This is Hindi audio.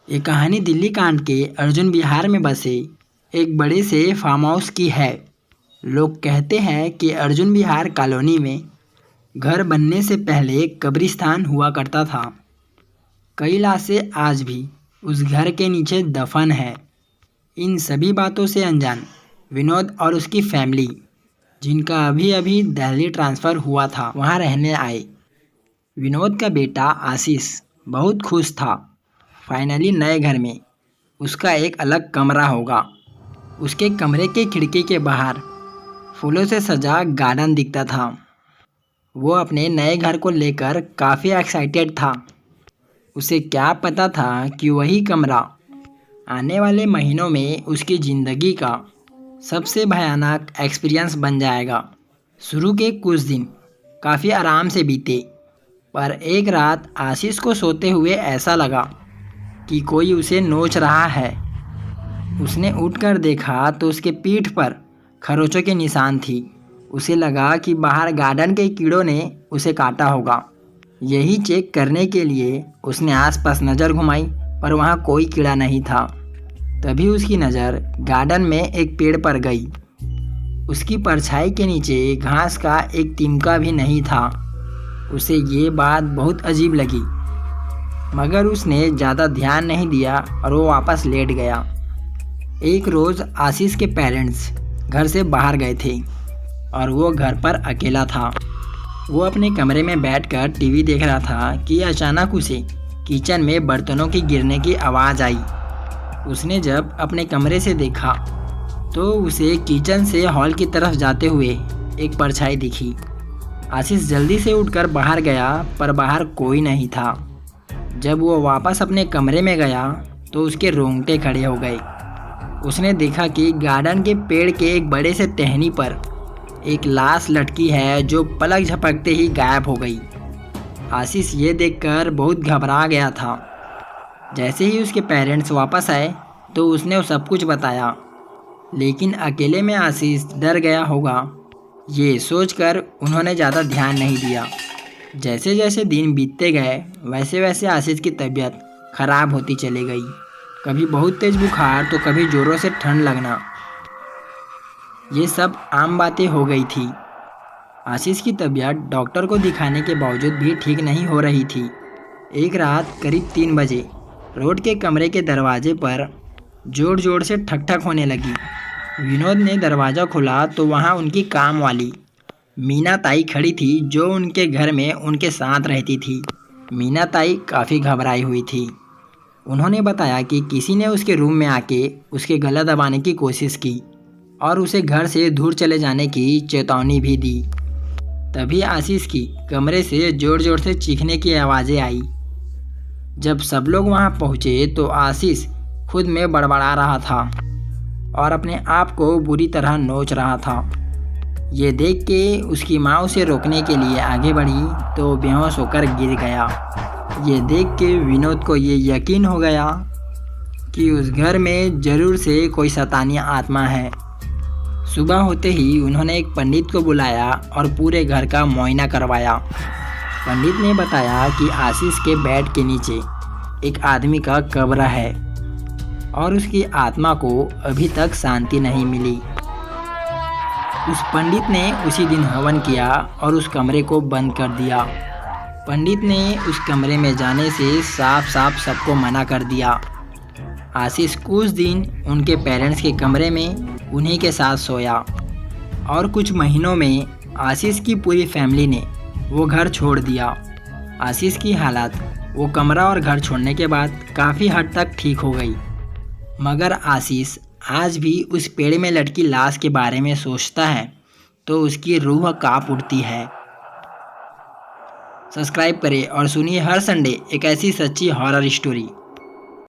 ये कहानी दिल्ली कांड के अर्जुन विहार में बसे एक बड़े से फार्म हाउस की है। लोग कहते हैं कि अर्जुन विहार कॉलोनी में घर बनने से पहले कब्रिस्तान हुआ करता था। कई लाशें आज भी उस घर के नीचे दफन है। इन सभी बातों से अनजान विनोद और उसकी फैमिली, जिनका अभी अभी दिल्ली ट्रांसफ़र हुआ था, वहां रहने आए। विनोद का बेटा आशीष बहुत खुश था। फाइनली नए घर में उसका एक अलग कमरा होगा। उसके कमरे के खिड़की के बाहर फूलों से सजा गार्डन दिखता था। वो अपने नए घर को लेकर काफ़ी एक्साइटेड था। उसे क्या पता था कि वही कमरा आने वाले महीनों में उसकी ज़िंदगी का सबसे भयानक एक्सपीरियंस बन जाएगा। शुरू के कुछ दिन काफ़ी आराम से बीते, पर एक रात आशीष को सोते हुए ऐसा लगा कि कोई उसे नोच रहा है। उसने उठकर देखा तो उसके पीठ पर खरोंचों के निशान थी। उसे लगा कि बाहर गार्डन के कीड़ों ने उसे काटा होगा। यही चेक करने के लिए उसने आसपास नज़र घुमाई, पर वहाँ कोई कीड़ा नहीं था। तभी उसकी नज़र गार्डन में एक पेड़ पर गई। उसकी परछाई के नीचे घास का एक तिनका भी नहीं था। उसे ये बात बहुत अजीब लगी, मगर उसने ज़्यादा ध्यान नहीं दिया और वो वापस लेट गया। एक रोज़ आशीष के पेरेंट्स घर से बाहर गए थे और वो घर पर अकेला था। वो अपने कमरे में बैठकर टीवी देख रहा था कि अचानक उसे किचन में बर्तनों की गिरने की आवाज़ आई। उसने जब अपने कमरे से देखा तो उसे किचन से हॉल की तरफ जाते हुए एक परछाई दिखी। आशीष जल्दी से उठकर बाहर गया, पर बाहर कोई नहीं था। जब वो वापस अपने कमरे में गया तो उसके रोंगटे खड़े हो गए। उसने देखा कि गार्डन के पेड़ के एक बड़े से टहनी पर एक लाश लटकी है, जो पलक झपकते ही गायब हो गई। आशीष ये देखकर बहुत घबरा गया था। जैसे ही उसके पेरेंट्स वापस आए तो उसने सब कुछ बताया, लेकिन अकेले में आशीष डर गया होगा, ये सोचकर उन्होंने ज़्यादा ध्यान नहीं दिया। जैसे जैसे दिन बीतते गए वैसे वैसे आशीष की तबीयत खराब होती चली गई। कभी बहुत तेज बुखार तो कभी ज़ोरों से ठंड लगना। ये सब आम बातें हो गई थी। आशीष की तबीयत डॉक्टर को दिखाने के बावजूद भी ठीक नहीं हो रही थी। एक रात करीब 3 बजे रोड के कमरे के दरवाजे पर जोर जोर से ठक ठक होने लगी। विनोद ने दरवाज़ा खोला तो वहाँ उनकी काम वाली मीना ताई खड़ी थी, जो उनके घर में उनके साथ रहती थी। मीना ताई काफ़ी घबराई हुई थी। उन्होंने बताया कि किसी ने उसके रूम में आके उसके गला दबाने की कोशिश की और उसे घर से दूर चले जाने की चेतावनी भी दी। तभी आशीष की कमरे से ज़ोर ज़ोर से चीखने की आवाज़ें आई। जब सब लोग वहां पहुंचे तो आशीष खुद में बड़बड़ा रहा था और अपने आप को बुरी तरह नोच रहा था। ये देख के उसकी माँ उसे रोकने के लिए आगे बढ़ी तो बेहोश होकर गिर गया। ये देख के विनोद को ये यकीन हो गया कि उस घर में ज़रूर से कोई शैतानी आत्मा है। सुबह होते ही उन्होंने एक पंडित को बुलाया और पूरे घर का मुआयना करवाया। पंडित ने बताया कि आशीष के बेड के नीचे एक आदमी का कब्र है और उसकी आत्मा को अभी तक शांति नहीं मिली। उस पंडित ने उसी दिन हवन किया और उस कमरे को बंद कर दिया। पंडित ने उस कमरे में जाने से साफ साफ सबको मना कर दिया। आशीष कुछ दिन उनके पेरेंट्स के कमरे में उन्हीं के साथ सोया और कुछ महीनों में आशीष की पूरी फैमिली ने वो घर छोड़ दिया। आशीष की हालत वो कमरा और घर छोड़ने के बाद काफ़ी हद तक ठीक हो गई, मगर आशीष आज भी उस पेड़ में लटकी लाश के बारे में सोचता है तो उसकी रूह कांप उठती है। सब्सक्राइब करें और सुनिए हर संडे एक ऐसी सच्ची हॉरर स्टोरी।